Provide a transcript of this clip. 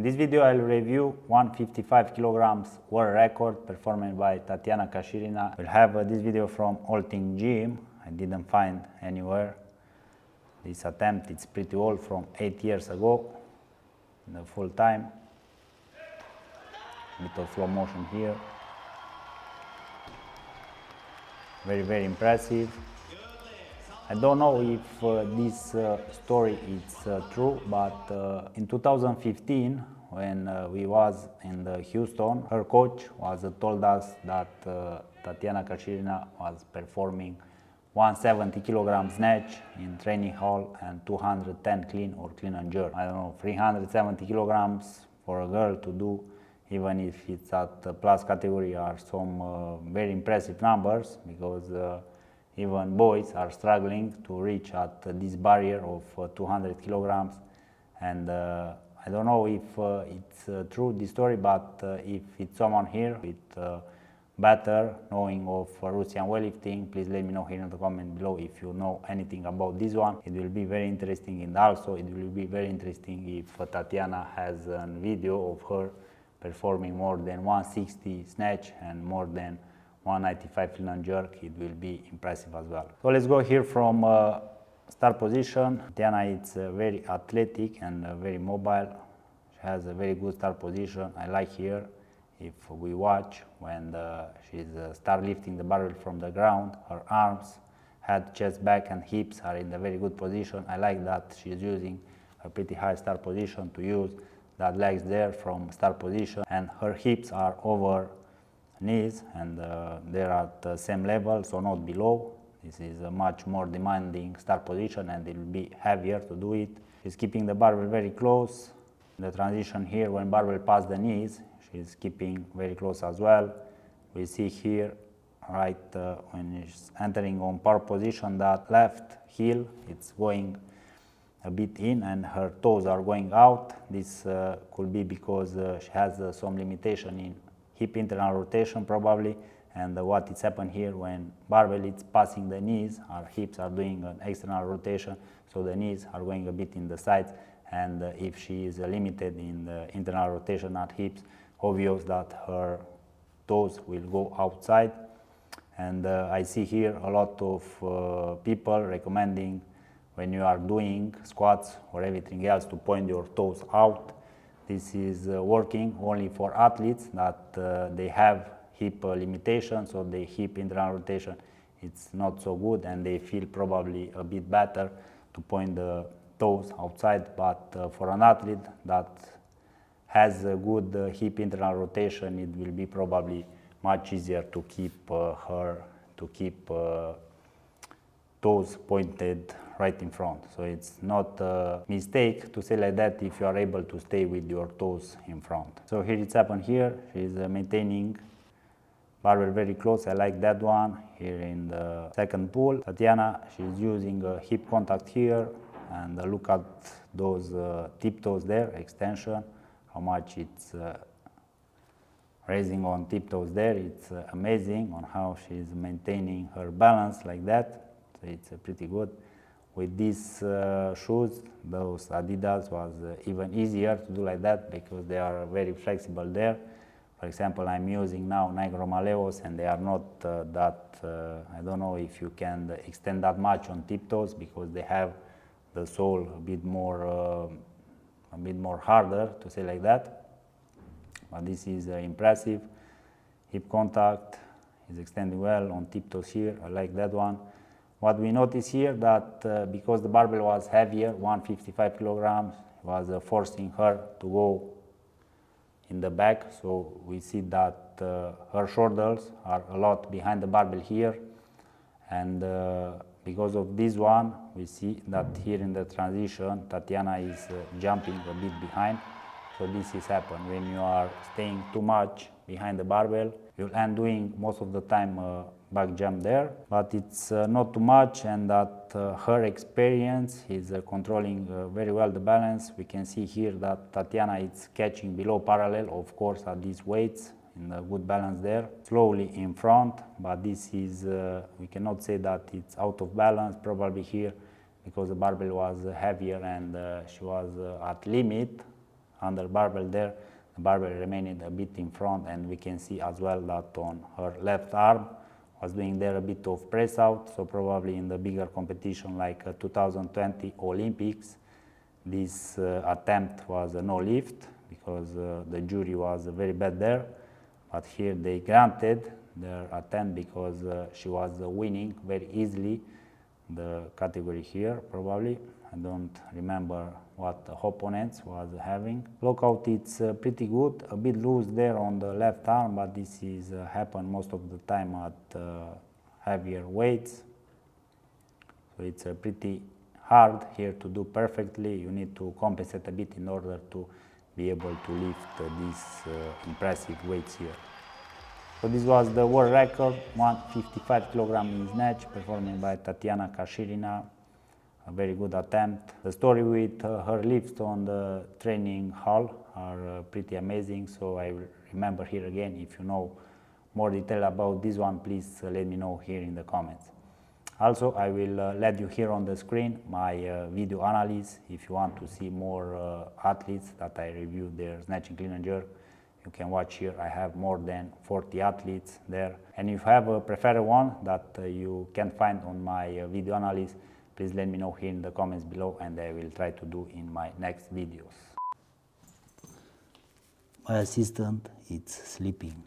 In this video I'll review 155 kilograms world record performed by Tatiana Kashirina. We'll have this video from All Thing Gym. I didn't find anywhere. This attempt, it's pretty old, from 8 years ago, in the full time. A bit of slow motion here. Very impressive. I don't know if this story is true, but in 2015, when we was in Houston, her coach was told us that Tatiana Kashirina was performing 170 kilogram snatch in training hall and 210 clean or clean and jerk. I don't know, 370 kilograms for a girl to do, even if it's at the plus category, are some very impressive numbers, because even boys are struggling to reach at this barrier of 200 kilograms. And I don't know if it's true, this story, but if it's someone here with better knowing of Russian weightlifting, please let me know here in the comment below if you know anything about this one. It will be very interesting, and also it will be very interesting if Tatiana has a video of her performing more than 160 snatch and more than 195 clean and jerk. It will be impressive as well. So let's go here from start position. Tatiana is very athletic and very mobile. She has a very good start position. I like here, if we watch when she's start lifting the barbell from the ground, her arms, head, chest, back and hips are in a very good position. I like that she's using a pretty high start position to use that legs there from start position, and her hips are over knees, and they're at the same level, so not below. This is a much more demanding start position, and it will be heavier to do it. She's keeping the barbell very close. The transition here, when barbell past the knees, she's keeping very close as well. We see here, right, when she's entering on power position, that left heel, it's going a bit in and her toes are going out. This could be because she has some limitation in hip internal rotation probably, and what is happened here, when barbell is passing the knees, our hips are doing an external rotation, so the knees are going a bit in the sides, and if she is limited in the internal rotation at hips, obvious that her toes will go outside. And I see here a lot of people recommending, when you are doing squats or everything else, to point your toes out. This is working only for athletes that they have hip limitation, so the hip internal rotation it's not so good, and they feel probably a bit better to point the toes outside. But for an athlete that has a good hip internal rotation, it will be probably much easier to keep toes pointed right in front. So it's not a mistake to say like that if you are able to stay with your toes in front. So here it's happened here. She's maintaining barbell very close. I like that one. Here in the second pull, Tatiana, she's using a hip contact here, and look at those tiptoes there, extension, how much it's raising on tiptoes there. It's amazing on how she's maintaining her balance like that. So it's pretty good. With these shoes, those Adidas, was even easier to do like that, because they are very flexible there. For example, I'm using now Nike Romaleos, and they are not that, I don't know if you can extend that much on tiptoes, because they have the sole a bit more harder, to say like that. But this is impressive. Hip contact is extending well on tiptoes here. I like that one. What we notice here, that because the barbell was heavier, 155 kilograms, was forcing her to go in the back. So we see that her shoulders are a lot behind the barbell here, and because of this one, we see that here in the transition, Tatiana is jumping a bit behind. So this is happened when you are staying too much behind the barbell. You'll end doing most of the time back jump there, but it's not too much, and that her experience is controlling very well the balance. We can see here that Tatiana is catching below parallel, of course, at these weights, in a good balance there, slowly in front. But this is, we cannot say that it's out of balance, probably here, because the barbell was heavier and she was at limit under barbell there. The barbell remained a bit in front, and we can see as well that on her left arm was doing there a bit of press out, so probably in the bigger competition like 2020 Olympics, this attempt was a no lift because the jury was very bad there, but here they granted their attempt because she was winning very easily the category here probably. I don't remember what the opponents was having. Lockout, it's pretty good, a bit loose there on the left arm, but this is happen most of the time at heavier weights. So it's pretty hard here to do perfectly. You need to compensate a bit in order to be able to lift these impressive weights here. So this was the world record, 155 kg in snatch, performed by Tatiana Kashirina. A very good attempt. The story with her lifts on the training hall are pretty amazing, so I will remember here again. If you know more detail about this one, please let me know here in the comments. Also, I will let you here on the screen my video analysis. If you want to see more athletes that I review their snatching, clean and jerk, you can watch here. I have more than 40 athletes there. And if you have a preferred one that you can find on my video analysis, please let me know here in the comments below, and I will try to do in my next videos. My assistant is sleeping.